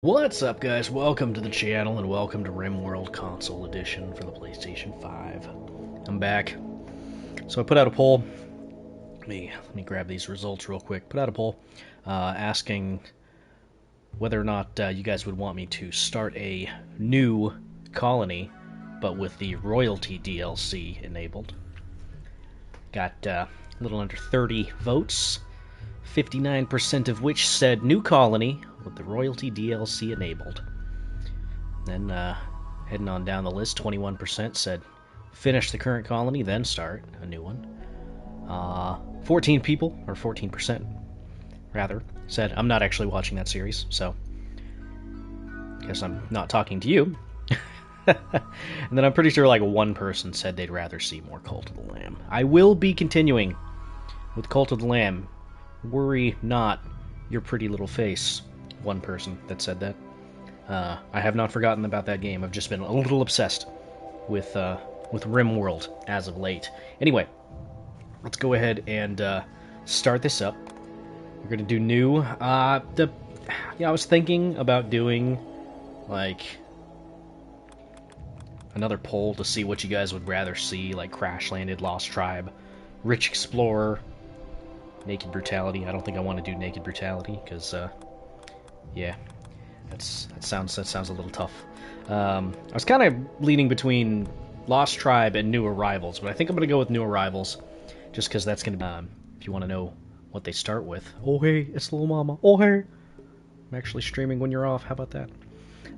What's up, guys? Welcome to the channel and welcome to Rimworld Console Edition for the PlayStation 5. I'm back. So I put out a poll. Let me grab these results real quick. Put out a poll asking whether or not you guys would want me to start a new colony, but with the royalty DLC enabled. Got a little under 30 votes, 59% of which said new colony with the royalty DLC enabled. Then heading on down the list, 21% said finish the current colony, then start a new one. 14 people, or 14% rather, said I'm not actually watching that series, so guess I'm not talking to you. And then I'm pretty sure like one person said they'd rather see more Cult of the Lamb. I will be continuing with Cult of the Lamb. Worry not, your pretty little face. One person that said that. I have not forgotten about that game. I've just been a little obsessed with Rimworld as of late. Anyway, let's go ahead and start this up. We're gonna do new. I was thinking about doing like another poll to see what you guys would rather see, like Crash Landed, Lost Tribe, Rich Explorer, Naked Brutality. I don't think I want to do Naked Brutality because, yeah, that sounds a little tough. I was kind of leaning between Lost Tribe and New Arrivals, but I think I'm going to go with New Arrivals, just because that's going to be, if you want to know what they start with. Oh hey, it's Little Mama. Oh hey, I'm actually streaming when you're off. How about that?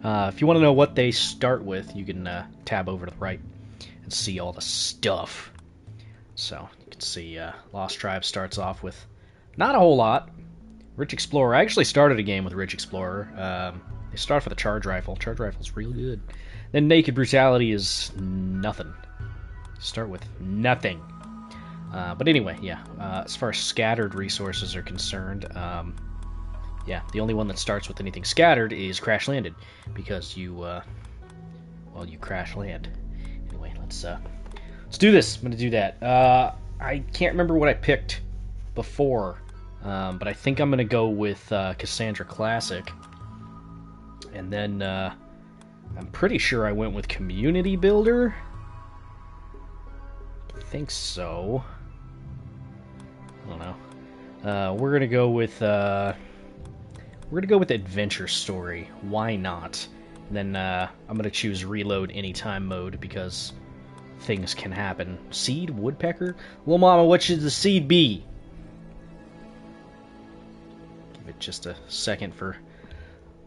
If you want to know what they start with, you can tab over to the right and see all the stuff. So you can see Lost Tribe starts off with not a whole lot. Rich Explorer. I actually started a game with Rich Explorer. They start with a charge rifle. Charge rifle's real good. Then Naked Brutality is nothing. Start with nothing. But anyway, yeah. As far as scattered resources are concerned, yeah, the only one that starts with anything scattered is Crash Landed, because you crash land. Anyway, let's do this. I'm gonna do that. I can't remember what I picked before, but I think I'm gonna go with Cassandra Classic, and then I'm pretty sure I went with Community Builder. I think so. I don't know. We're gonna go with Adventure Story. Why not? And then I'm gonna choose Reload Anytime mode because things can happen. Seed? Woodpecker? Little Mama, what should the seed be? Give it just a second for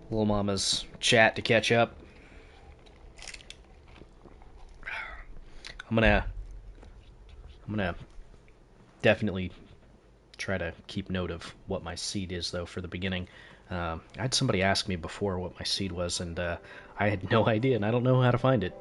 Little Mama's chat to catch up. I'm gonna definitely try to keep note of what my seed is, though, for the beginning. I had somebody ask me before what my seed was, and I had no idea, and I don't know how to find it.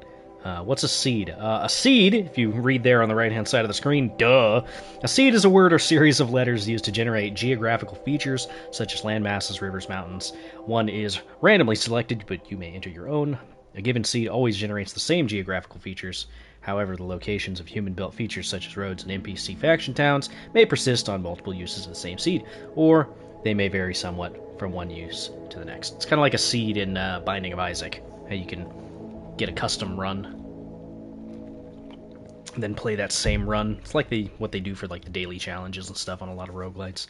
What's a seed? A seed, if you read there on the right-hand side of the screen, duh! A seed is a word or series of letters used to generate geographical features, such as land masses, rivers, mountains. One is randomly selected, but you may enter your own. A given seed always generates the same geographical features. However, the locations of human-built features, such as roads and NPC faction towns, may persist on multiple uses of the same seed, or they may vary somewhat from one use to the next. It's kind of like a seed in Binding of Isaac, how you can get a custom run, and then play that same run. It's like what they do for like the daily challenges and stuff on a lot of roguelites.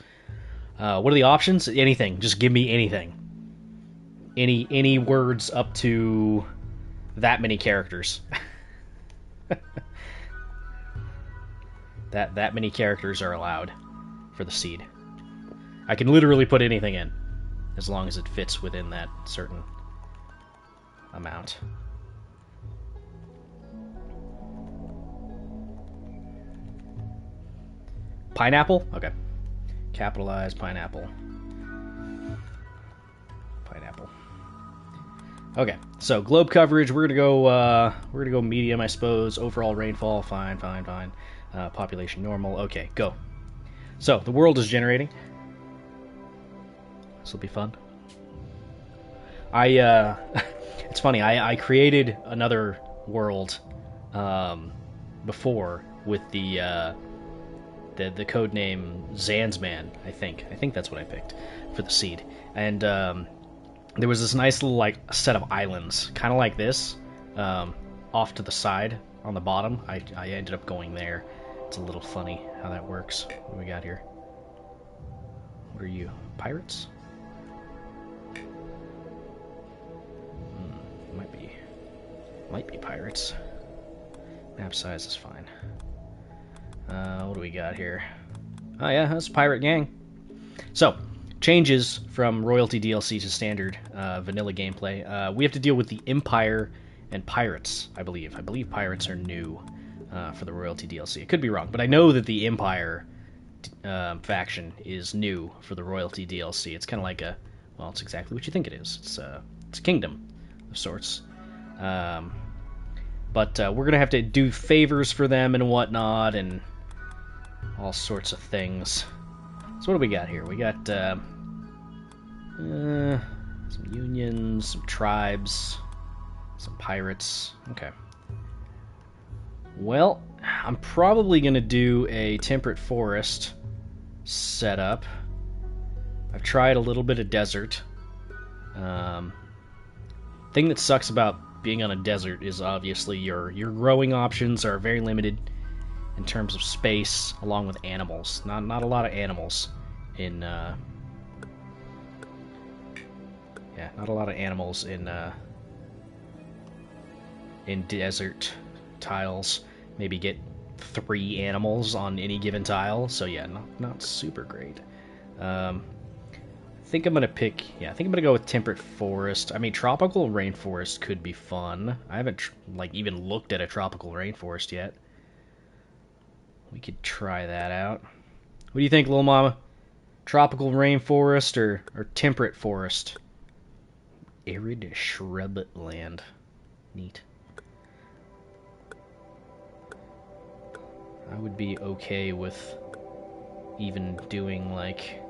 What are the options? Anything. Just give me anything. Any words up to that many characters. that many characters are allowed for the seed. I can literally put anything in, as long as it fits within that certain amount. Pineapple? Okay. Capitalize pineapple. Pineapple. Okay, so globe coverage, we're gonna go medium, I suppose. Overall rainfall, fine. Population normal. Okay, go. So the world is generating. This will be fun. It's funny. I created another world before with the code name Zanzman. I think that's what I picked for the seed, and there was this nice little like set of islands, kind of like this, off to the side on the bottom. I ended up going there. It's a little funny how that works. What do we got here? What are you? Pirates? Might be pirates. Map size is fine. What do we got here? Oh yeah, that's a pirate gang. So, changes from royalty DLC to standard vanilla gameplay. We have to deal with the Empire and pirates, I believe. I believe pirates are new for the royalty DLC. It could be wrong, but I know that the Empire faction is new for the royalty DLC. It's kind of like well, it's exactly what you think it is. It's a kingdom of sorts. But we're going to have to do favors for them and whatnot and all sorts of things. So what do we got here? We got some unions, some tribes, some pirates. Okay. Well, I'm probably going to do a temperate forest setup. I've tried a little bit of desert. Thing that sucks about being on a desert is obviously your growing options are very limited in terms of space, along with animals. Not a lot of animals in not a lot of animals in desert tiles. Maybe get 3 animals on any given tile. So yeah, not super great. I think I'm gonna go with temperate forest. I mean, tropical rainforest could be fun. I haven't even looked at a tropical rainforest yet. We could try that out. What do you think, little mama? Tropical rainforest or temperate forest? Arid shrub land. Neat. I would be okay with even doing like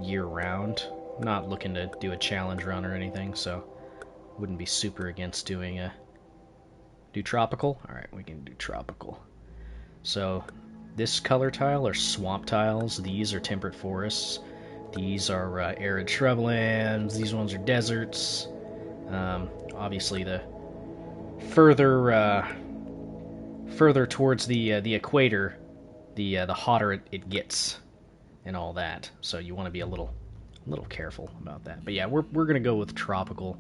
year-round. Not looking to do a challenge run or anything, so wouldn't be super against doing do tropical. Alright, we can do tropical. So this color tile are swamp tiles, these are temperate forests, these are arid shrublands, these ones are deserts. Obviously the further towards the equator, the hotter it gets and all that. So you want to be a little careful about that. But yeah, we're gonna go with tropical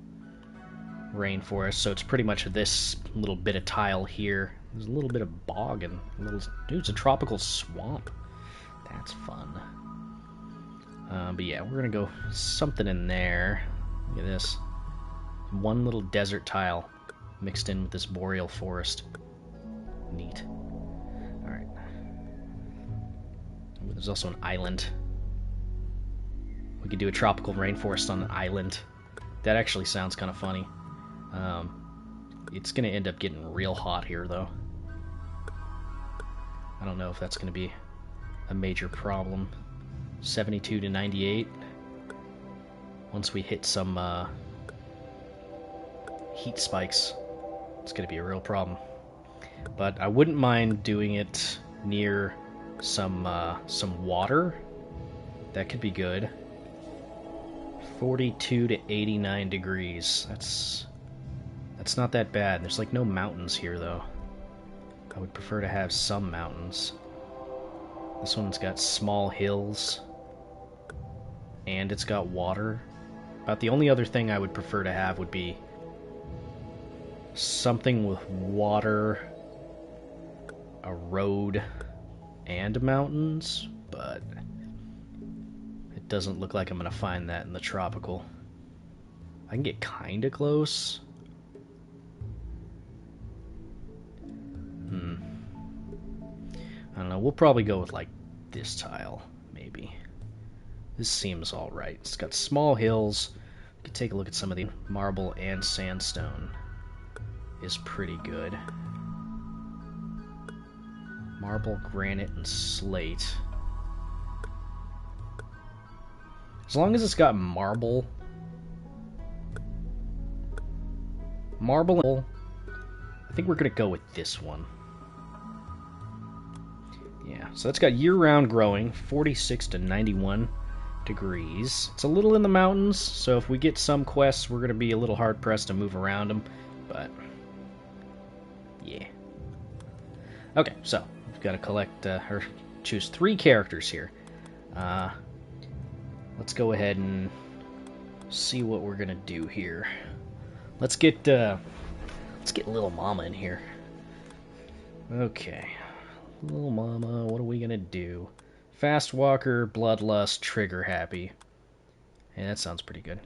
rainforest. So it's pretty much this little bit of tile here. There's a little bit of bog and it's a tropical swamp. That's fun. But yeah, we're gonna go something in there. Look at this. One little desert tile mixed in with this boreal forest. Neat. Alright. There's also an island. We could do a tropical rainforest on an island. That actually sounds kind of funny. It's going to end up getting real hot here, though. I don't know if that's going to be a major problem. 72 to 98. Once we hit some heat spikes, it's going to be a real problem. But I wouldn't mind doing it near some water. That could be good. 42 to 89 degrees. That's not that bad. There's like no mountains here though. I would prefer to have some mountains. This one's got small hills and it's got water. About the only other thing I would prefer to have would be something with water, a road, and mountains, but it doesn't look like I'm gonna find that in the tropical. I can get kinda close. I don't know, we'll probably go with like this tile, maybe. This seems alright. It's got small hills. We could take a look at some of the marble and sandstone. Is pretty good. Marble, granite, and slate. As long as it's got marble. I think we're gonna go with this one. Yeah, so that's got year-round growing, 46 to 91 degrees. It's a little in the mountains, so if we get some quests, we're going to be a little hard-pressed to move around them, but yeah. Okay, so we've got to collect, or choose 3 characters here. Let's go ahead and see what we're going to do here. Let's get Little Mama in here. Okay. Little Mama, what are we going to do? Fast walker, bloodlust, trigger happy. Yeah, that sounds pretty good.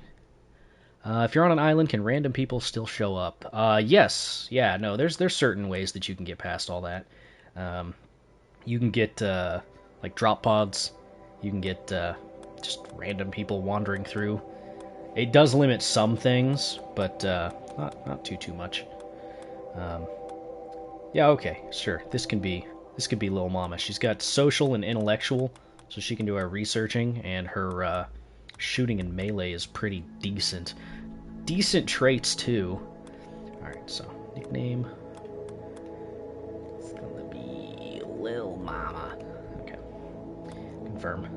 If you're on an island, can random people still show up? Yes. Yeah, no, there's certain ways that you can get past all that. You can get, like, drop pods. You can get, just random people wandering through. It does limit some things, but, not too much. Yeah, okay, sure. This could be Lil Mama. She's got social and intellectual, so she can do our researching, and her shooting and melee is pretty decent. Decent traits, too. Alright, so, nickname. It's gonna be Lil Mama. Okay. Confirm.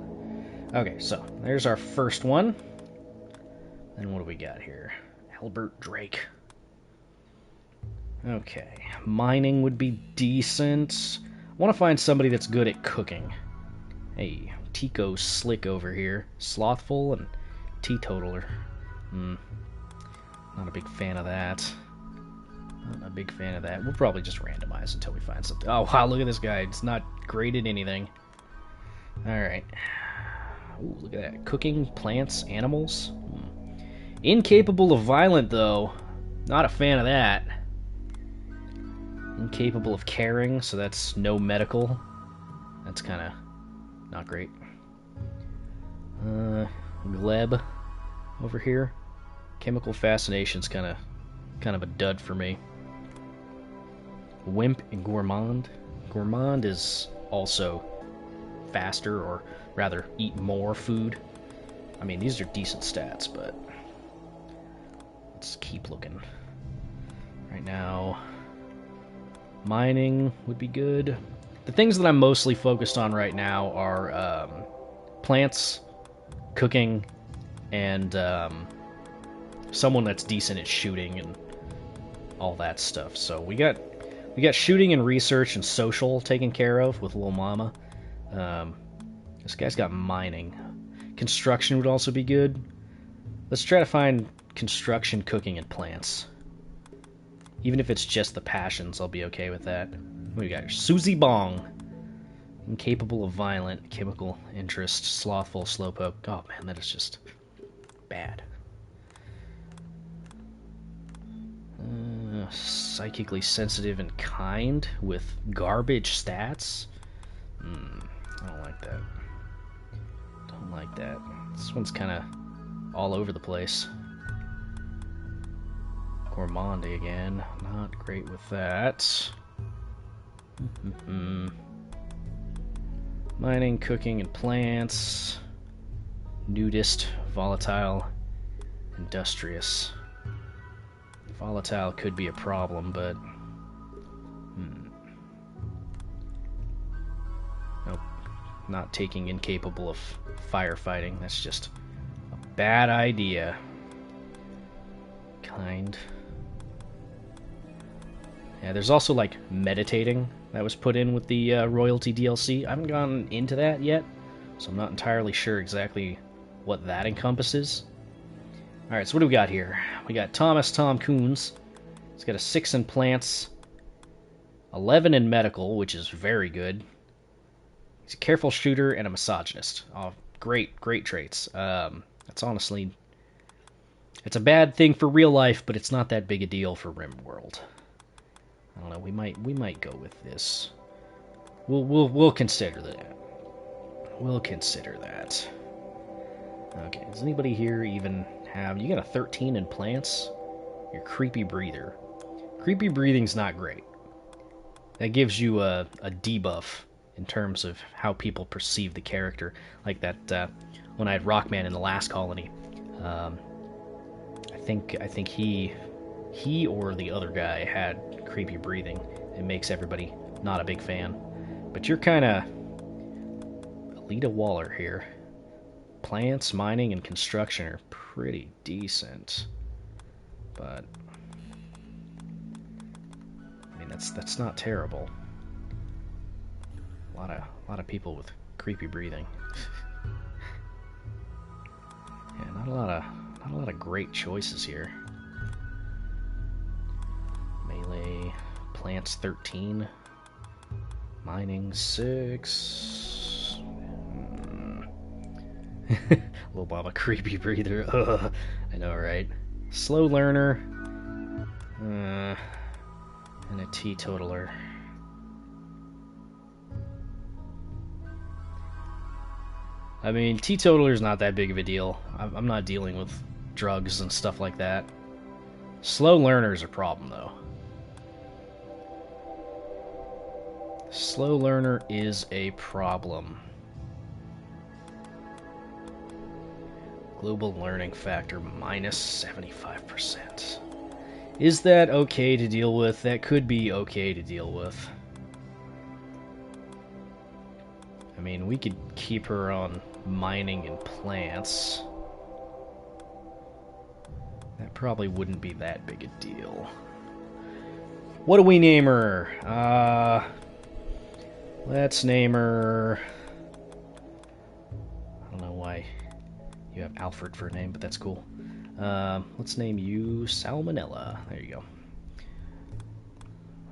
Okay, so, there's our first one. Then what do we got here? Albert Drake. Okay, mining would be decent. I want to find somebody that's good at cooking. Hey, Tico Slick over here. Slothful and teetotaler. Not a big fan of that. Not a big fan of that. We'll probably just randomize until we find something. Oh, wow, look at this guy. It's not great at anything. Alright. Ooh, look at that. Cooking, plants, animals. Incapable of violent, though. Not a fan of that. Incapable of caring, so that's no medical. That's kind of not great. Gleb over here. Chemical fascination's kind of a dud for me. Wimp and gourmand. Gourmand is also faster, or rather eat more food. I mean, these are decent stats, but let's keep looking. Right now, mining would be good. The things that I'm mostly focused on right now are plants, cooking, and someone that's decent at shooting and all that stuff. So we got shooting and research and social taken care of with Lil Mama. This guy's got mining. Construction would also be good. Let's try to find construction, cooking, and plants. Even if it's just the passions, I'll be okay with that. We got Susie Bong. Incapable of violent, chemical interest, slothful, slowpoke. Oh man, that is just bad. Psychically sensitive and kind with garbage stats. I don't like that. Don't like that. This one's kind of all over the place. Gourmandi again. Not great with that. Mining, cooking, and plants. Nudist, volatile, industrious. Volatile could be a problem, but nope. Not taking incapable of firefighting. That's just a bad idea. Kind. Yeah, there's also like meditating that was put in with the royalty DLC. I haven't gone into that yet, so I'm not entirely sure exactly what that encompasses. Alright, so what do we got here? We got Thomas Tom Coons. He's got a 6 in plants, 11 in medical, which is very good. He's a careful shooter and a misogynist. Oh, great traits. That's honestly... It's a bad thing for real life, but it's not that big a deal for Rimworld. I don't know, we might go with this. We'll consider that. We'll consider that. Okay, does anybody here even have... You got a 13 in plants? You're creepy breather. Creepy breathing's not great. That gives you a debuff in terms of how people perceive the character. Like that when I had Rockman in the last colony. I think he or the other guy had creepy breathing. It makes everybody not a big fan. But you're kind of Alita Waller here. plants, mining, and construction are pretty decent. But I mean, that's not terrible. A lot of people with creepy breathing. Yeah, not a lot of great choices here. Melee, plants 13, mining 6. Little Baba creepy breather. Ugh, I know, right? Slow learner, and a teetotaler. I mean, teetotaler's not that big of a deal. I'm not dealing with drugs and stuff like that. Slow learner's a problem, though. Slow learner is a problem. Global learning factor minus 75%. Is that okay to deal with? That could be okay to deal with. I mean, we could keep her on mining and plants. That probably wouldn't be that big a deal. What do we name her? Let's name her... I don't know why you have Alfred for a name, but that's cool. Let's name you Salmonella. There you go.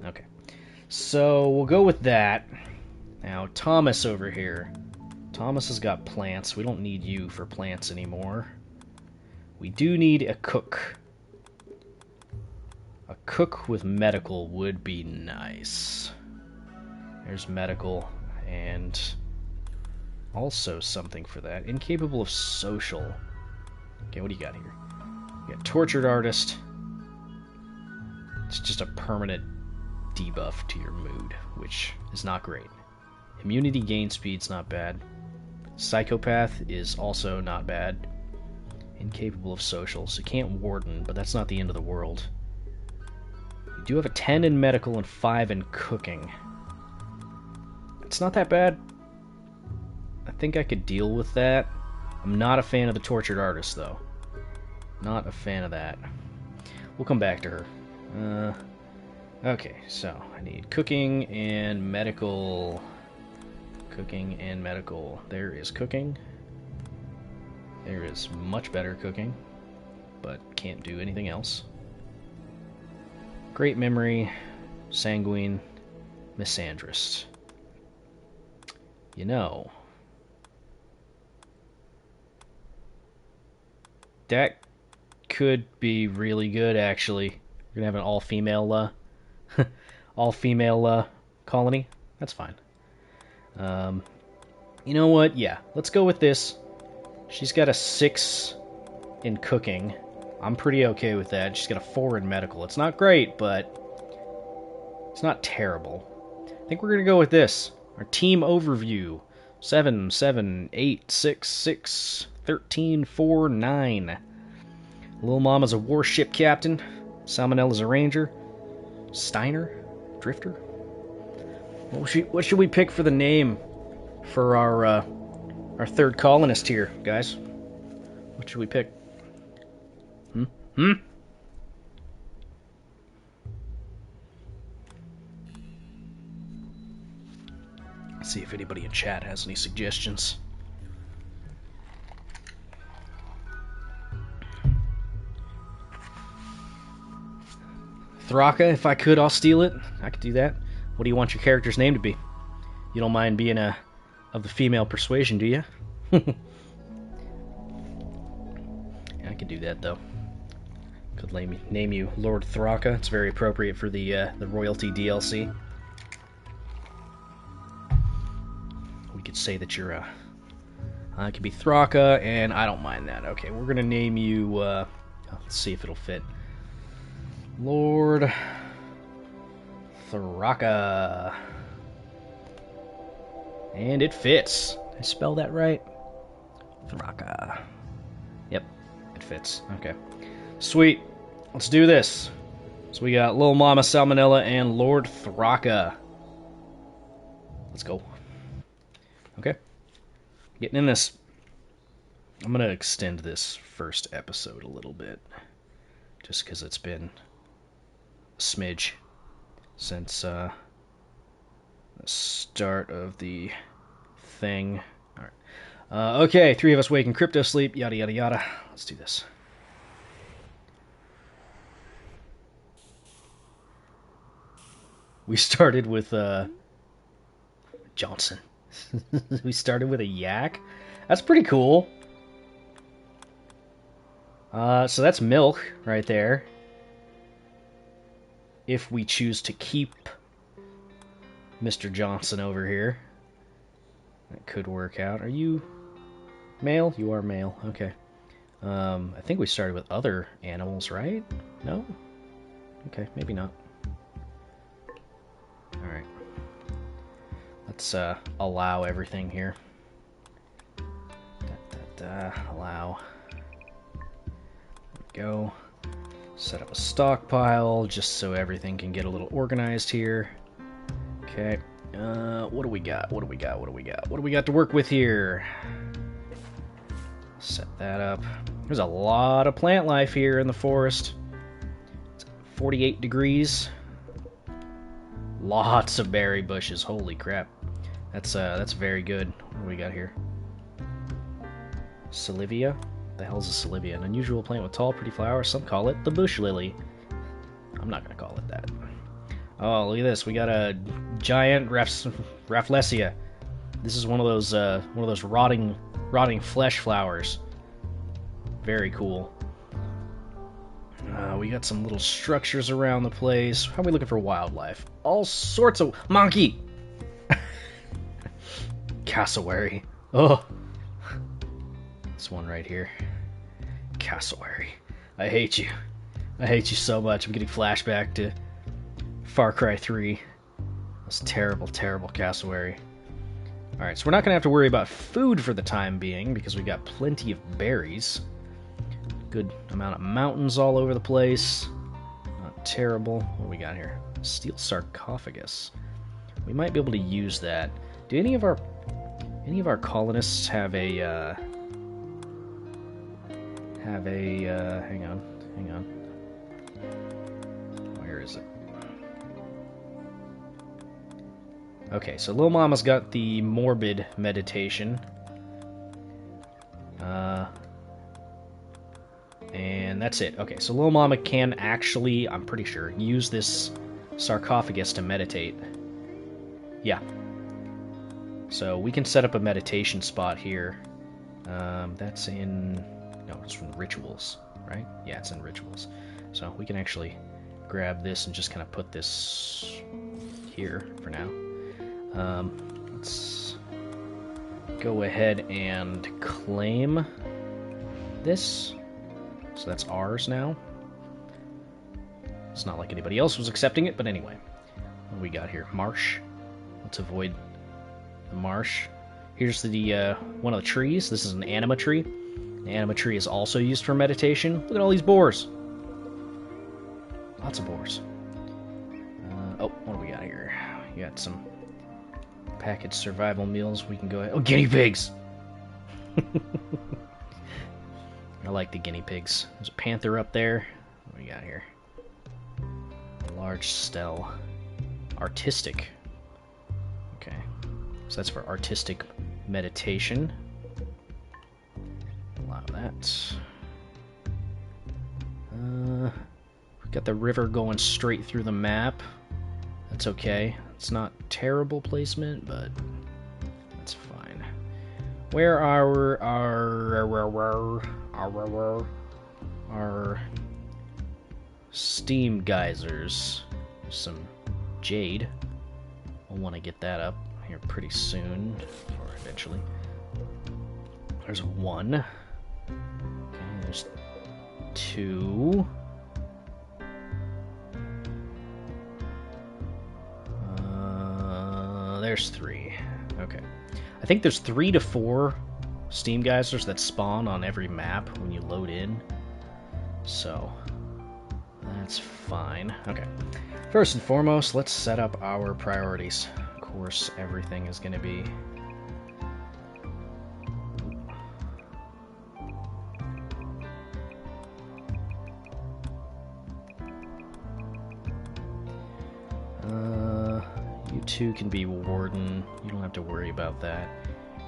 Okay. So, we'll go with that. Now, Thomas over here. Thomas has got plants. We don't need you for plants anymore. We do need a cook. A cook with medical would be nice. There's medical, and also something for that. Incapable of social. Okay, what do you got here? We got tortured artist. It's just a permanent debuff to your mood, which is not great. Immunity gain speed's not bad. Psychopath is also not bad. Incapable of social, so can't warden, but that's not the end of the world. You do have a 10 in medical and 5 in cooking. It's not that bad. I think I could deal with that. I'm not a fan of the tortured artist, though. Not a fan of that. We'll come back to her. Okay, so I need cooking and medical. Cooking and medical. There is cooking. There is much better cooking, but can't do anything else. Great memory, sanguine, misandrist. You know, that could be really good, actually. We're gonna have an all-female, all-female colony. That's fine. You know what? Yeah, let's go with this. She's got a 6 in cooking. I'm pretty okay with that. She's got a 4 in medical. It's not great, but it's not terrible. I think we're gonna go with this. Our team overview. 7, 7, 8, 6, 6, 13, 4, 9. Lil Mama's a warship captain. Salmonella's a ranger. Steiner? Drifter? What should we pick for the name for our third colonist here, guys? What should we pick? Let's see if anybody in chat has any suggestions. Thraka, if I could, I'll steal it. I could do that. What do you want your character's name to be? You don't mind being of the female persuasion, do you? Yeah, I could do that, though. Could name you Lord Thraka. It's very appropriate for the royalty DLC. We could say that you're it could be Thraka, and I don't mind that. Okay, we're gonna name you. Let's see if it'll fit. Lord Thraka. And it fits. Did I spell that right? Thraka. Yep, it fits. Okay. Sweet. Let's do this. So we got Lil Mama Salmonella and Lord Thraka. Let's go. Okay. Getting in this. I'm going to extend this first episode a little bit, just because it's been a smidge since the start of the thing. All right. Okay, 3 of us wake in crypto sleep, yada yada yada. Let's do this. We started with Johnson. We started with a yak. That's pretty cool. So that's milk right there. If we choose to keep Mr. Johnson over here, that could work out. Are you male? You are male. Okay. I think we started with other animals, right? No? Okay, maybe not. Alright. Let's allow everything here. Allow. Go. Set up a stockpile just so everything can get a little organized here. Okay. What do we got? What do we got? What do we got? What do we got to work with here? Set that up. There's a lot of plant life here in the forest. It's 48 degrees. Lots of berry bushes. Holy crap. That's very good. What do we got here? Salvia? The hell's a salvia? An unusual plant with tall, pretty flowers. Some call it the bush lily. I'm not gonna call it that. Oh, look at this. We got a giant Rafflesia. This is one of those rotting flesh flowers. Very cool. We got some little structures around the place. How are we looking for wildlife? All sorts of monkey. Cassowary. Oh, this one right here. Cassowary. I hate you. I hate you so much. I'm getting flashback to Far Cry 3. That's terrible, terrible cassowary. Alright, so we're not going to have to worry about food for the time being because we got plenty of berries. Good amount of mountains all over the place. Not terrible. What do we got here? Steel sarcophagus. We might be able to use that. Do any of our colonists have a hang on. Where is it? Okay, so Lil Mama's got the morbid meditation. And that's it. Okay, so Lil Mama can actually, I'm pretty sure, use this sarcophagus to meditate. Yeah. So we can set up a meditation spot here. That's in... No, it's from rituals, right? Yeah, it's in rituals. So we can actually grab this and just kind of put this here for now. Let's go ahead and claim this. So that's ours now. It's not like anybody else was accepting it, but anyway. What do we got here? Marsh. Let's avoid the marsh. Here's the one of the trees. This is an anima tree. The anima tree is also used for meditation. Look at all these boars. Lots of boars. Oh, what do we got here? We got some packaged survival meals. We can go ahead. Oh, guinea pigs! I like the guinea pigs. There's a panther up there. What do we got here? A large stele. Artistic. Okay. So that's for artistic meditation. Allow that. We've got the river going straight through the map. That's okay. It's not terrible placement, but that's fine. Where are our steam geysers? Some jade. I'll want to get that up here pretty soon, or eventually. There's one. Okay, there's two. There's three. Okay. I think there's 3 to 4 steam geysers that spawn on every map when you load in. So, that's fine. Okay. First and foremost, let's set up our priorities. Of course, everything is going to be... You two can be warden. You don't have to worry about that.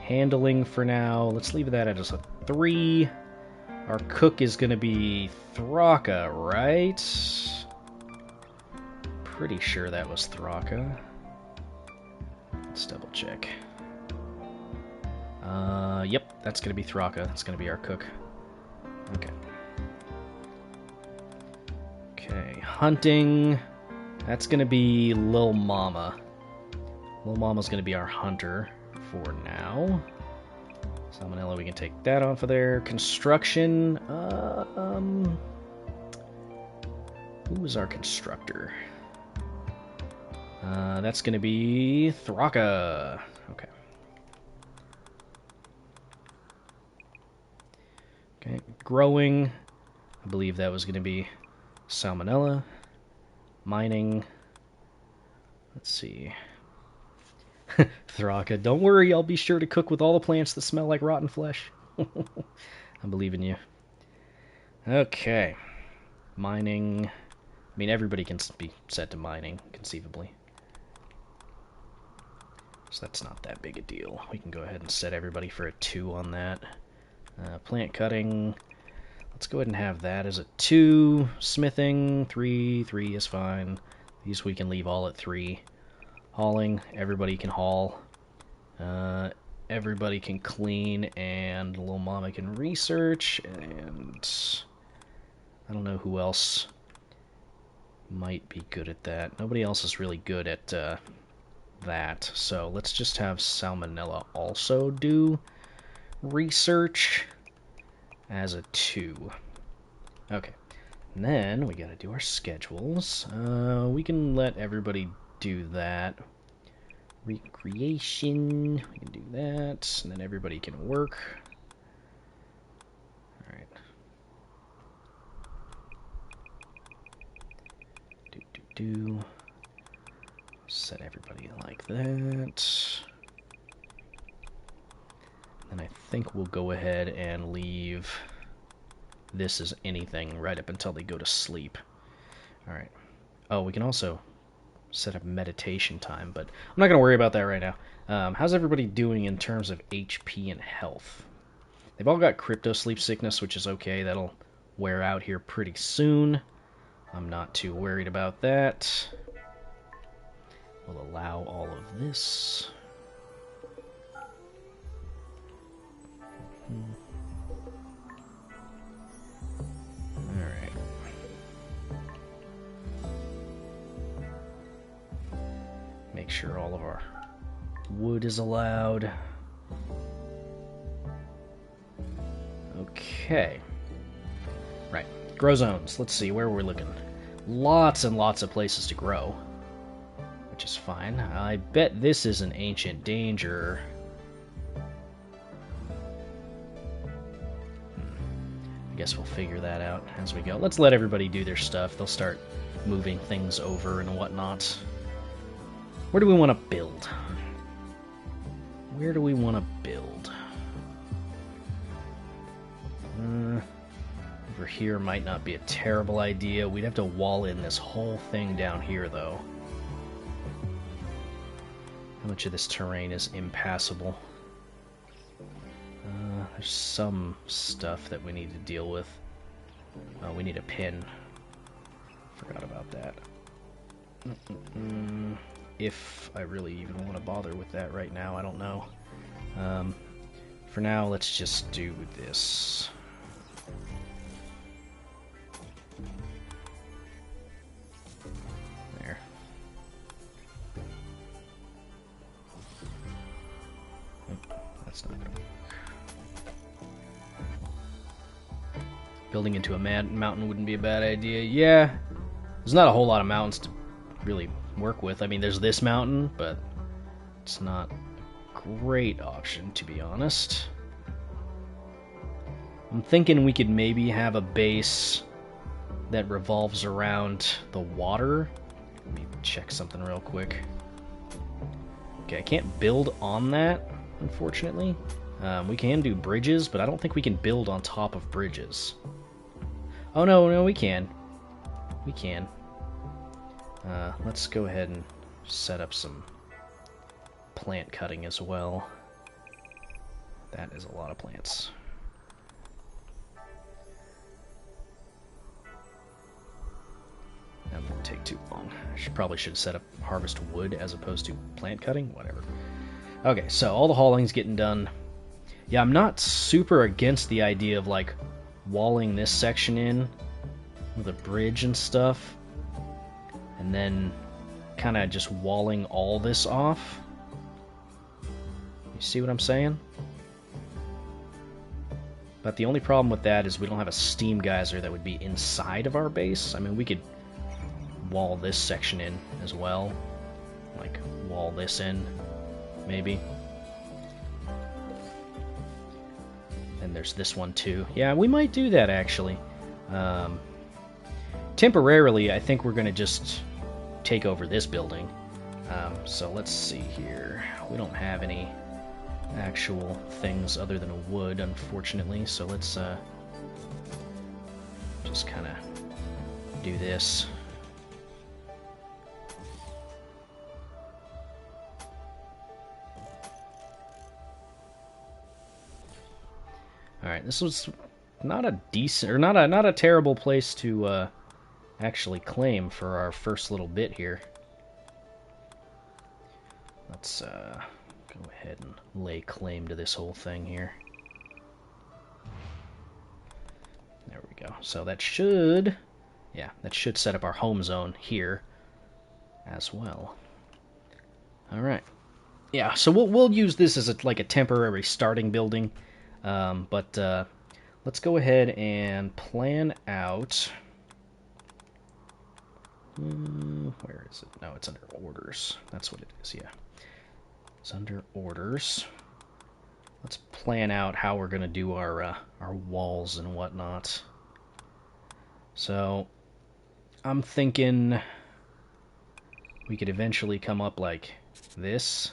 Handling for now. Let's leave that at just a 3. Our cook is going to be Thraka, right? Pretty sure that was Thraka. Let's double check. Yep, that's going to be Thraka. That's going to be our cook. Okay. Okay, hunting. That's going to be Lil Mama. Lil Mama's going to be our hunter for now. Salmonella, we can take that off of there. Construction. Who is our constructor? That's going to be Thraka. Okay. Okay, growing. I believe that was going to be Salmonella. Mining. Let's see. Thraka, don't worry, I'll be sure to cook with all the plants that smell like rotten flesh. I believe in you. Okay. Mining. I mean, everybody can be set to mining, conceivably. So that's not that big a deal. We can go ahead and set everybody for a 2 on that. Plant cutting. Let's go ahead and have that as a 2. Smithing, 3. 3 is fine. These we can leave all at 3. Hauling, everybody can haul. Everybody can clean, and Lil Mama can research, and I don't know who else might be good at that. Nobody else is really good at that, so let's just have Salmonella also do research as a 2. Okay, and then we gotta do our schedules. We can let everybody do that. Recreation, we can do that, and then everybody can work. Alright. Set everybody like that. And I think we'll go ahead and leave this as anything right up until they go to sleep. Alright. Oh, we can also set up meditation time, but I'm not going to worry about that right now. How's everybody doing in terms of HP and health? They've all got crypto sleep sickness, which is okay. That'll wear out here pretty soon. I'm not too worried about that. We'll allow all of this. Alright. Make sure all of our wood is allowed. Okay. Right. Grow zones. Let's see where we're looking. Lots and lots of places to grow, which is fine. I bet this is an ancient danger. I guess we'll figure that out as we go. Let's let everybody do their stuff. They'll start moving things over and whatnot. Where do we want to build? Where do we want to build? Over here might not be a terrible idea. We'd have to wall in this whole thing down here, though. How much of this terrain is impassable? There's some stuff that we need to deal with. Oh, we need a pin. Forgot about that. If I really even want to bother with that right now, I don't know. For now, let's just do this. There. That's not gonna work. Building into a mountain wouldn't be a bad idea. Yeah, there's not a whole lot of mountains to really work with. I mean, there's this mountain, but it's not a great option, to be honest. I'm thinking we could maybe have a base that revolves around the water. Let me check something real quick. Okay, I can't build on that, unfortunately. We can do bridges, but I don't think we can build on top of bridges. Oh, no, we can. We can. Let's go ahead and set up some plant cutting as well. That is a lot of plants. That won't take too long. I probably should set up harvest wood as opposed to plant cutting. Whatever. Okay, so all the hauling's getting done. Yeah, I'm not super against the idea of, like, walling this section in with a bridge and stuff, and then kind of just walling all this off. You see what I'm saying? But the only problem with that is we don't have a steam geyser that would be inside of our base. I mean, we could wall this section in as well. Like, wall this in, maybe. And there's this one too. Yeah, we might do that actually. Temporarily, I think we're going to just take over this building. So let's see here. We don't have any actual things other than wood, unfortunately. So let's just kind of do this. Alright, this was not a decent, or not a terrible place to actually claim for our first little bit here. Let's go ahead and lay claim to this whole thing here. There we go. So that should, yeah, that should set up our home zone here as well. Alright. Yeah, so we'll use this as like a temporary starting building. But let's go ahead and plan out. Where is it? No, it's under orders. That's what it is, yeah. It's under orders. Let's plan out how we're going to do our walls and whatnot. So, I'm thinking we could eventually come up like this.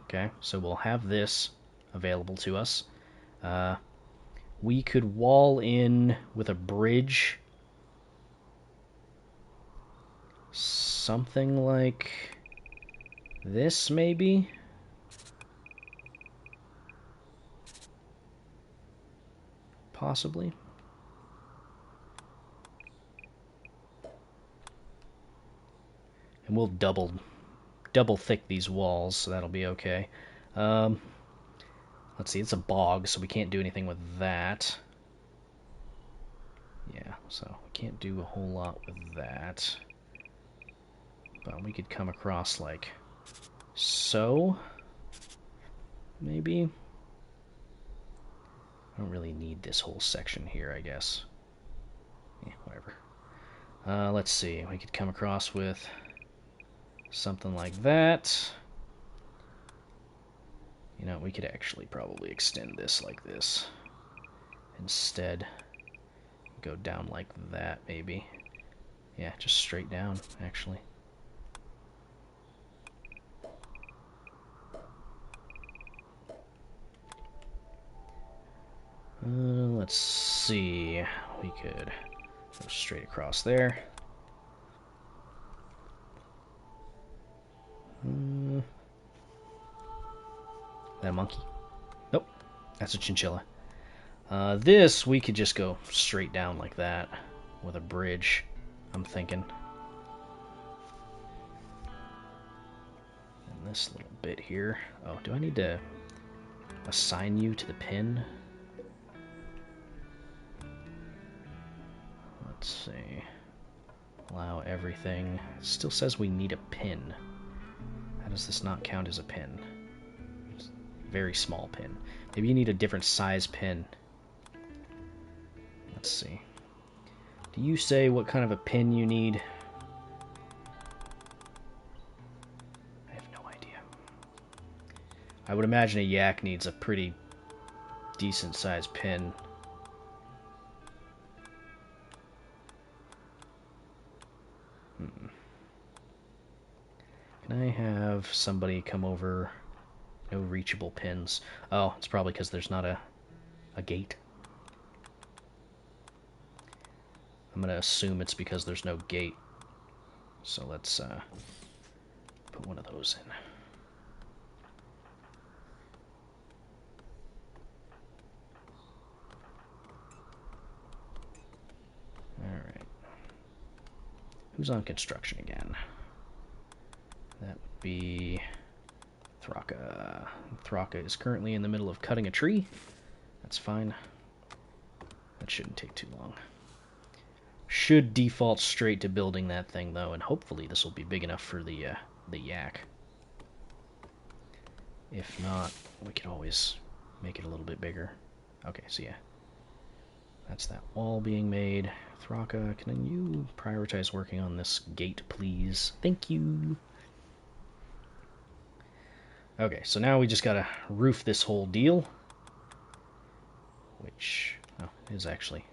Okay, so we'll have this available to us. We could wall in with a bridge. Something like this, maybe? Possibly. And we'll double thick these walls, so that'll be okay. Let's see, it's a bog, so we can't do anything with that. Yeah, so we can't do a whole lot with that. But we could come across like so, maybe. I don't really need this whole section here, I guess. Yeah, whatever. Let's see, we could come across with something like that. You know, we could actually probably extend this like this instead. Go down like that, maybe. Yeah, just straight down, actually. Let's see. We could go straight across there. That a monkey? Nope, that's a chinchilla. This, we could just go straight down like that with a bridge, I'm thinking. And this little bit here. Oh, do I need to assign you to the pin? Let's see. Allow everything. It still says we need a pin. How does this not count as a pin? It's a very small pin. Maybe you need a different size pin. Let's see. Do you say what kind of a pin you need? I have no idea. I would imagine a yak needs a pretty decent sized pin. Can I have somebody come over? No reachable pins. Oh, it's probably because there's not a gate. I'm going to assume it's because there's no gate. So let's put one of those in. Alright. Who's on construction again? That would be Thraka. Thraka is currently in the middle of cutting a tree. That's fine. That shouldn't take too long. Should default straight to building that thing, though, and hopefully this will be big enough for the yak. If not, we can always make it a little bit bigger. Okay, so yeah. That's that wall being made. Thraka, can you prioritize working on this gate, please? Thank you. Okay, so now we just gotta roof this whole deal. Which, oh, is actually...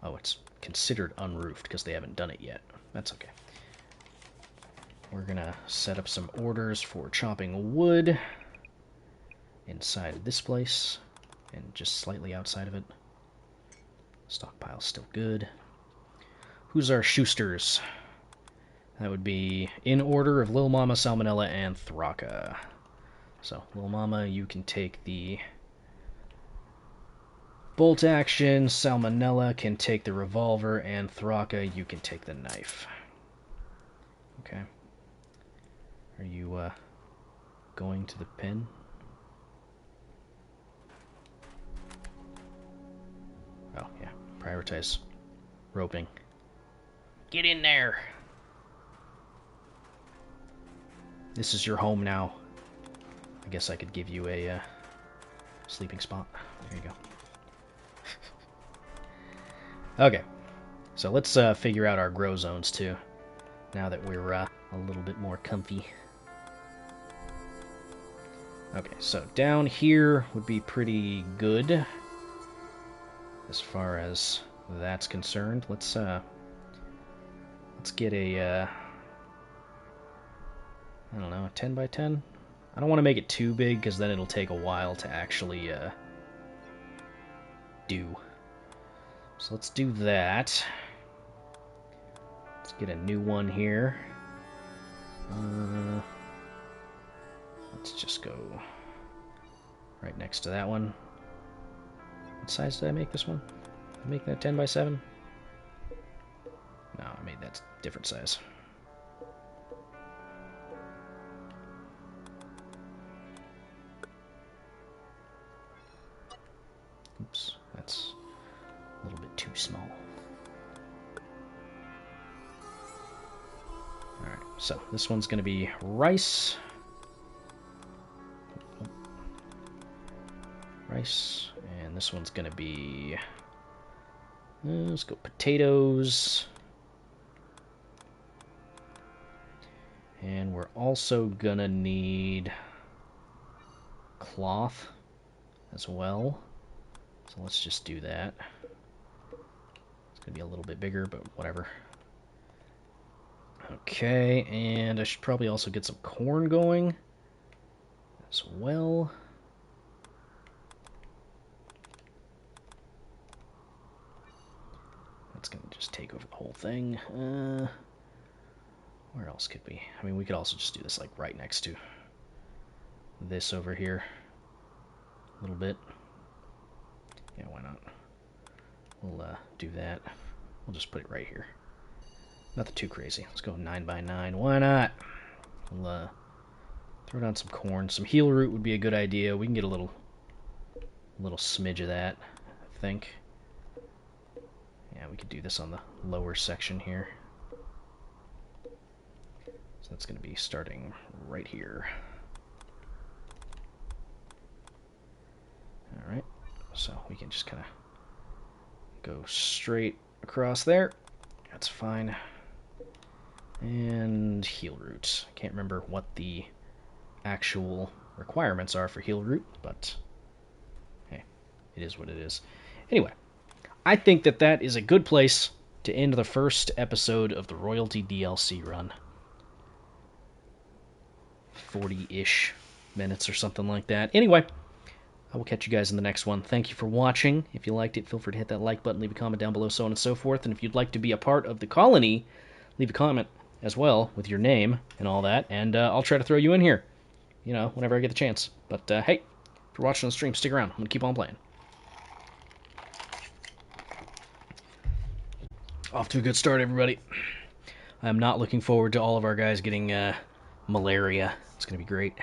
Oh, it's considered unroofed because they haven't done it yet. That's okay. We're gonna set up some orders for chopping wood inside of this place and just slightly outside of it. Stockpile's still good. Who's our shoosters? That would be in order of Lil Mama, Salmonella, and Thraka. So, Lil Mama, you can take the bolt action, Salmonella can take the revolver, and Thraka, you can take the knife. Okay. Are you, going to the pen? Oh, yeah. Prioritize roping. Get in there! This is your home now. I guess I could give you a sleeping spot. There you go. Okay, so let's figure out our grow zones too, now that we're a little bit more comfy. Okay, so down here would be pretty good as far as that's concerned. Let's get a I don't know, a 10 by 10? I don't want to make it too big because then it'll take a while to actually do. So let's do that. Let's get a new one here. Let's just go right next to that one. What size did I make this one? Did I make that 10 by 7? No, I made that different size. Oops, that's a little bit too small. Alright, so this one's going to be rice. Rice, and this one's going to be... let's go potatoes. And we're also going to need cloth as well. So let's just do that. It's going to be a little bit bigger, but whatever. Okay, and I should probably also get some corn going as well. That's going to just take over the whole thing. Where else could we? I mean, we could also just do this like right next to this over here. A little bit. Yeah, why not? We'll do that. We'll just put it right here. Nothing too crazy. Let's go 9 by 9. Why not? We'll throw down some corn. Some heel root would be a good idea. We can get a little smidge of that, I think. Yeah, we could do this on the lower section here. So that's going to be starting right here. Alright, so we can just kind of go straight across there. That's fine. And heel root. I can't remember what the actual requirements are for heel root, but hey, it is what it is. Anyway, I think that that is a good place to end the first episode of the Royalty DLC run. 40-ish minutes or something like that. Anyway, I will catch you guys in the next one. Thank you for watching. If you liked it, feel free to hit that like button, leave a comment down below, so on and so forth. And if you'd like to be a part of the colony, leave a comment as well with your name and all that, and I'll try to throw you in here, you know, whenever I get the chance. But hey, if you're watching the stream, stick around. I'm going to keep on playing. Off to a good start, everybody. I'm not looking forward to all of our guys getting malaria. It's going to be great.